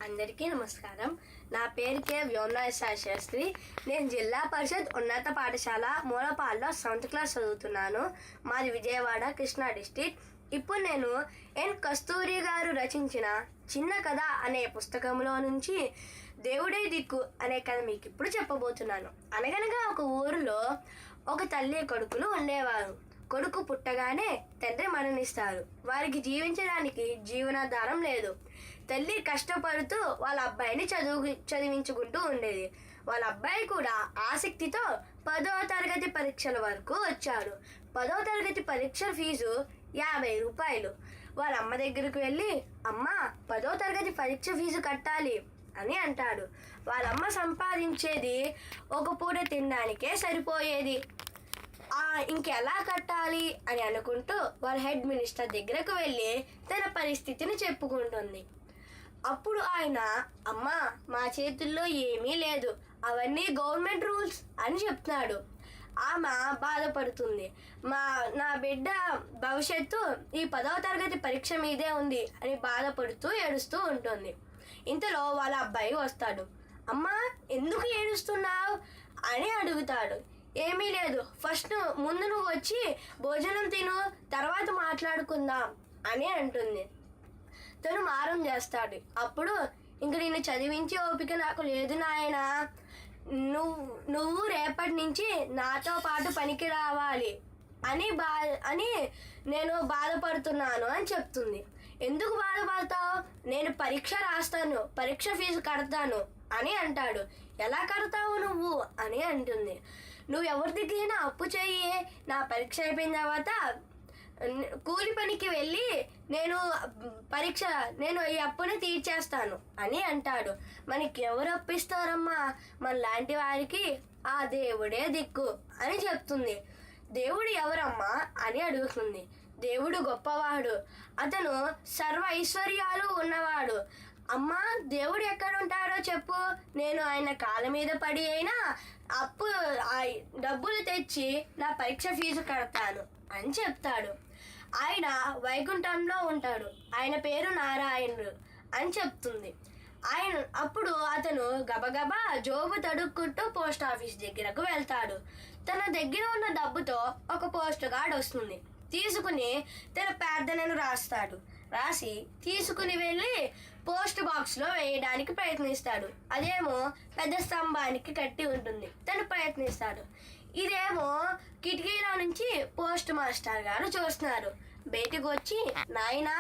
అందరికీ నమస్కారం. నా పేరు కె వ్యోమనాథ శాస్త్రి. నేను జిల్లా పరిషత్ ఉన్నత పాఠశాల మూలపాడులో 7th క్లాస్ చదువుతున్నాను. మాది విజయవాడ, కృష్ణా డిస్ట్రిక్ట్. ఇప్పుడు నేను ఎన్ కస్తూరి గారు రచించిన చిన్న కథ అనే పుస్తకంలో నుంచి దేవుడే దిక్కు అనే కథ మీకు ఇప్పుడు చెప్పబోతున్నాను. అనగనగా ఒక ఊరిలో ఒక తల్లి కొడుకులు ఉండేవారు. కొడుకు పుట్టగానే తండ్రి మరణిస్తారు. వారికి జీవించడానికి జీవనాధారం లేదు. తల్లి కష్టపడుతూ వాళ్ళ అబ్బాయిని చదివించుకుంటూ ఉండేది. వాళ్ళ అబ్బాయి కూడా ఆసక్తితో 10వ తరగతి పరీక్షల వరకు వచ్చాడు. 10వ తరగతి పరీక్షల ఫీజు 50 రూపాయలు. వాళ్ళ అమ్మ దగ్గరకు వెళ్ళి, అమ్మ 10వ తరగతి పరీక్ష ఫీజు కట్టాలి అని అంటాడు. వాళ్ళమ్మ సంపాదించేది ఒక పూట తినడానికే సరిపోయేది. ఇంకెలా కట్టాలి అని అనుకుంటూ వాళ్ళ హెడ్ మినిస్టర్ దగ్గరకు వెళ్ళి తన పరిస్థితిని చెప్పుకుంటుంది. అప్పుడు ఆయన, అమ్మ మా చేతుల్లో ఏమీ లేదు, అవన్నీ గవర్నమెంట్ రూల్స్ అని చెప్తున్నాడు. ఆమె బాధపడుతుంది. నా బిడ్డ భవిష్యత్తు ఈ 10వ తరగతి పరీక్ష మీదే ఉంది అని బాధపడుతూ ఏడుస్తూ ఉంటుంది. ఇంతలో వాళ్ళ అబ్బాయి వస్తాడు. అమ్మ ఎందుకు ఏడుస్తున్నావు అని అడుగుతాడు. ఏమీ లేదు, ఫస్ట్ ముందు నువ్వు వచ్చి భోజనం తిను, తర్వాత మాట్లాడుకుందాం అని అంటుంది. తను మారం చేస్తాడు. అప్పుడు ఇంక నిన్ను చదివించే ఓపిక నాకు లేదు నాయనా, నువ్వు రేపటి నుంచి నాతో పాటు పనికి రావాలి అని నేను బాధపడుతున్నాను అని చెప్తుంది. ఎందుకు బాధపడతావు? నేను పరీక్ష రాస్తాను, పరీక్ష ఫీజు కడతాను అని అంటాడు. ఎలా కడతావు నువ్వు అని అంటుంది. నువ్వు ఎవరి దగ్గరైనా అప్పు చెయ్యి, నా పరీక్ష అయిపోయిన తర్వాత కూలి పనికి వెళ్ళి నేను ఈ అప్పుని తీర్చేస్తాను అని అంటాడు. మనకి ఎవరు అప్పిస్తారమ్మా? మన లాంటి వారికి ఆ దేవుడే దిక్కు అని చెప్తుంది. దేవుడు ఎవరమ్మా అని అడుగుతుంది. దేవుడు గొప్పవాడు, అతను సర్వ ఐశ్వర్యాలు ఉన్నవాడు. అమ్మా దేవుడు ఎక్కడ ఉంటాడో చెప్పు, నేను ఆయన కాళ్ళ మీద పడి అయినా డబ్బులు తెచ్చి నా పరీక్ష ఫీజు కడతాను అని చెప్తాడు. ఆయన వైకుంఠంలో ఉంటాడు, ఆయన పేరు నారాయణుడు అని చెప్తుంది. అప్పుడు అతను గబగబా జోబు తడుక్కుంటూ పోస్ట్ ఆఫీస్ దగ్గరకు వెళ్తాడు. తన దగ్గర ఉన్న డబ్బుతో ఒక పోస్ట్ కార్డ్ వస్తుంది. తీసుకుని తన ప్రార్థనను రాసి తీసుకుని వెళ్ళి పోస్ట్ బాక్స్లో వేయడానికి ప్రయత్నిస్తాడు. అదేమో పెద్ద స్తంభానికి కట్టి ఉంటుంది. తను ప్రయత్నిస్తాడు. ఇదేమో కిటికీలో నుంచి పోస్ట్ మాస్టర్ గారు చూస్తున్నారు. బయటకు వచ్చి, నాయనా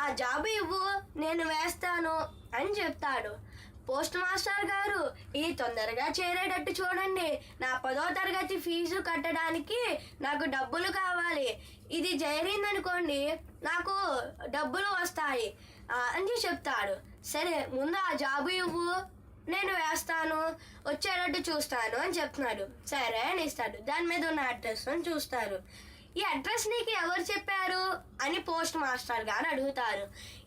ఆ జాబు ఇవ్వు, నేను వేస్తాను అని చెప్తాడు. పోస్ట్ మాస్టర్ గారు, ఇది తొందరగా చేరేటట్టు చూడండి, నా 10వ తరగతి ఫీజు కట్టడానికి నాకు డబ్బులు కావాలి, ఇది చేరిందనుకోండి నాకు డబ్బులు వస్తాయి అని చెప్తాడు. సరే ముందు ఆ జాబు ఇవ్వు, నేను వేస్తాను, వచ్చేటట్టు చూస్తాను అని చెప్తున్నాడు. సరే అని ఇస్తాడు. దాని మీద ఉన్న అడ్రస్ అని చూస్తారు. ఈ అడ్రస్ నీకు ఎవరు చెప్పారు అని పోస్ట్ మాస్టర్ గారు అడుగుతారు.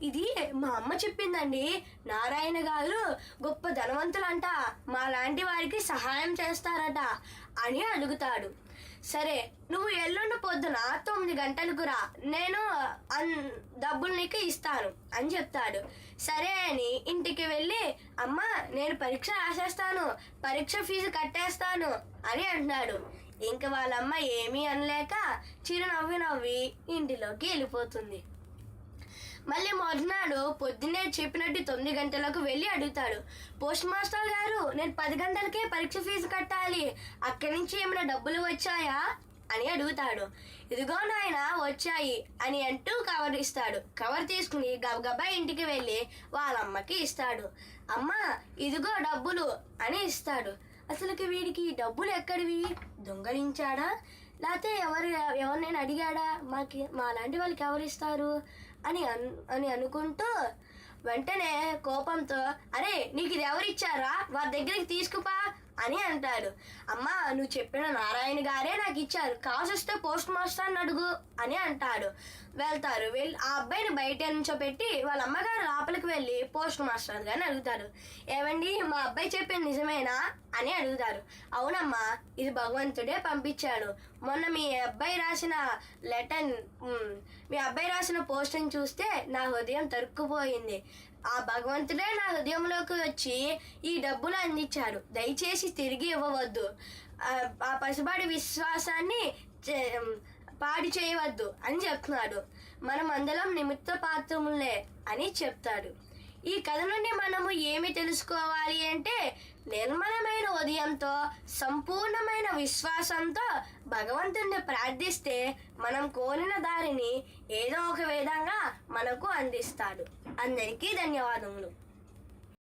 ఇది మా అమ్మ చెప్పిందండి, నారాయణ గారు గొప్ప ధనవంతులంట, మా లాంటి వారికి సహాయం చేస్తారట అని అడుగుతాడు. సరే నువ్వు ఎల్లుండి పొద్దున 9 గంటలకు రా, నేను డబ్బులు నీకు ఇస్తాను అని చెప్తాడు. సరే అని ఇంటికి వెళ్ళి, అమ్మ నేను పరీక్ష రాసేస్తాను, పరీక్ష ఫీజు కట్టేస్తాను అని అంటున్నాడు. ఇంక వాళ్ళమ్మ ఏమీ అనలేక చిరునవ్వి నవ్వి ఇంటిలోకి వెళ్ళిపోతుంది. మళ్ళీ మరునాడు పొద్దున్నే చెప్పినట్టు 9 గంటలకు వెళ్ళి అడుగుతాడు. పోస్ట్ మాస్టర్ గారు, నేను 10 గంటలకే పరీక్ష ఫీజు కట్టాలి, అక్కడి నుంచి ఏమైనా డబ్బులు వచ్చాయా అని అడుగుతాడు. ఇదిగో నాయన వచ్చాయి అని అంటూ కవర్ ఇస్తాడు. కవర్ తీసుకుని గబగబా ఇంటికి వెళ్ళి వాళ్ళమ్మకి ఇస్తాడు. అమ్మ ఇదిగో డబ్బులు అని ఇస్తాడు. అసలుకి వీడికి డబ్బులు ఎక్కడివి? దొంగలించాడా, లేకపోతే ఎవరినైనా అడిగాడా? మా లాంటి వాళ్ళకి ఎవరు ఇస్తారు అని అనుకుంటూ వెంటనే కోపంతో, అరే నీకు ఇది ఎవరిచ్చారా, వారి దగ్గరికి తీసుకుపా అని అంటాడు. అమ్మ నువ్వు చెప్పిన నారాయణ గారే నాకు ఇచ్చారు, కావస్తే పోస్ట్ మాస్టర్ అడుగు అని అంటాడు. వెళ్తారు. ఆ అబ్బాయిని బయట నుంచోపెట్టి వాళ్ళ అమ్మగారు లోపలికి వెళ్ళి పోస్ట్ మాస్టర్ గారిని అడుగుతారు. ఏమండి మా అబ్బాయి చెప్పింది నిజమేనా అని అడుగుతారు. అవునమ్మా, ఇది భగవంతుడే పంపించాడు. మొన్న మీ అబ్బాయి రాసిన పోస్ట్ని చూస్తే నా హృదయం తరుక్కుపోయింది. ఆ భగవంతుడే నా హృదయంలోకి వచ్చి ఈ డబ్బులు అందించారు, దయచేసి తిరిగి ఇవ్వవద్దు, ఆ పసిబాడి విశ్వాసాన్ని పాడి చేయవద్దు అని చెప్తున్నాడు. మనం అందరం నిమిత్త పాత్రములే అని చెప్తాడు. ఈ కథ నుండి మనము ఏమి తెలుసుకోవాలి అంటే, నిర్మలమైన ఉదయంతో సంపూర్ణమైన విశ్వాసంతో భగవంతుని ప్రార్థిస్తే మనం కోరిన దారిని ఏదో ఒక విధంగా మనకు అందిస్తాడు. అందరికీ ధన్యవాదములు.